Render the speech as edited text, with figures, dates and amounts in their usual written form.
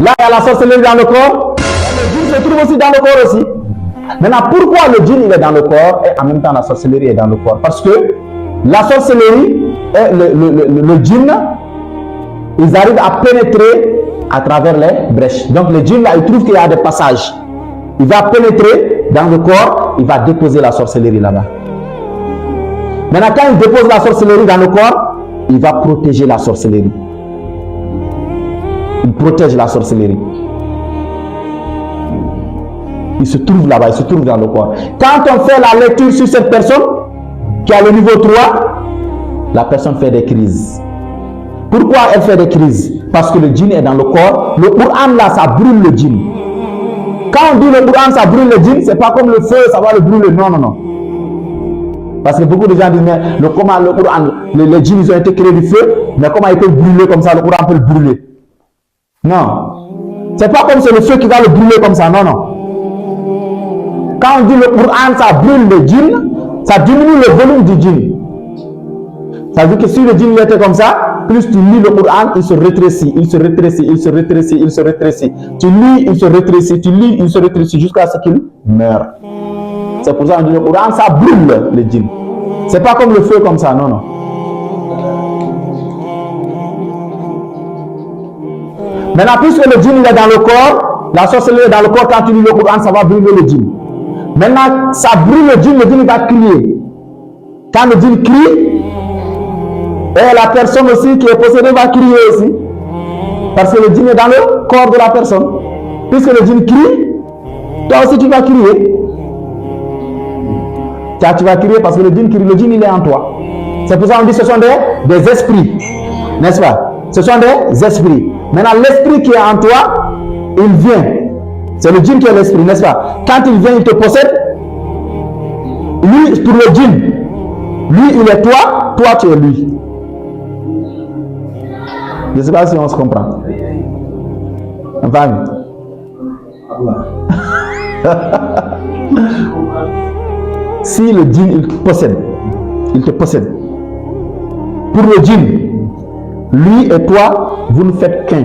Là, il y a la sorcellerie dans le corps. Le djinn se trouve aussi dans le corps aussi. Maintenant, pourquoi le djinn il est dans le corps et en même temps la sorcellerie est dans le corps? Parce que la sorcellerie et le djinn, ils arrivent à pénétrer à travers les brèches. Donc le djinn là, il trouve qu'il y a des passages. Il va pénétrer dans le corps, il va déposer la sorcellerie là-bas. Maintenant, quand il dépose la sorcellerie dans le corps, il va protéger la sorcellerie. Il protège la sorcellerie. Il se trouve là-bas, il se trouve dans le corps. Quand on fait la lecture sur cette personne qui a le niveau 3, la personne fait des crises. Pourquoi elle fait des crises? Parce que le djinn est dans le corps. Le Coran là, ça brûle le djinn. Quand on dit le Coran, ça brûle le djinn, c'est pas comme le feu, ça va le brûler. Non, non, non. Parce que beaucoup de gens disent, mais le Coran, les djinns, ils ont été créés du feu, mais comment ils peuvent brûler comme ça, le Coran peut le brûler? Non. C'est pas comme c'est le feu qui va le brûler comme ça, non, non. Quand on dit le Coran, ça brûle le djinn, ça diminue le volume du djinn. Ça veut dire que si le djinn était comme ça, plus tu lis le Coran, il se rétrécit, il se rétrécit, il se rétrécit, il se rétrécit. Tu lis, il se rétrécit, tu lis, il se rétrécit jusqu'à ce qu'il meure. C'est pour ça qu'on dit le Coran, ça brûle le djinn. C'est pas comme le feu comme ça, non, non. Maintenant, puisque le djinn est dans le corps, la sorcellerie est dans le corps, quand tu lis le Coran, ça va brûler le djinn. Maintenant, ça brûle le djinn va crier. Quand le djinn crie, et la personne aussi qui est possédée va crier aussi. Parce que le djinn est dans le corps de la personne. Puisque le djinn crie, toi aussi tu vas crier. Tu vas crier parce que le djinn crie, le djinn il est en toi. C'est pour ça qu'on dit que ce sont des esprits. N'est-ce pas? Ce sont des esprits. Maintenant, l'esprit qui est en toi, il vient. C'est le djinn qui est l'esprit, n'est-ce pas? Quand il vient, il te possède. Lui, pour le djinn, lui, il est toi, toi, tu es lui. Je ne sais pas si on se comprend. Enfin. Si le djinn, il te possède. Il te possède. Pour le djinn, lui et toi, vous ne faites qu'un.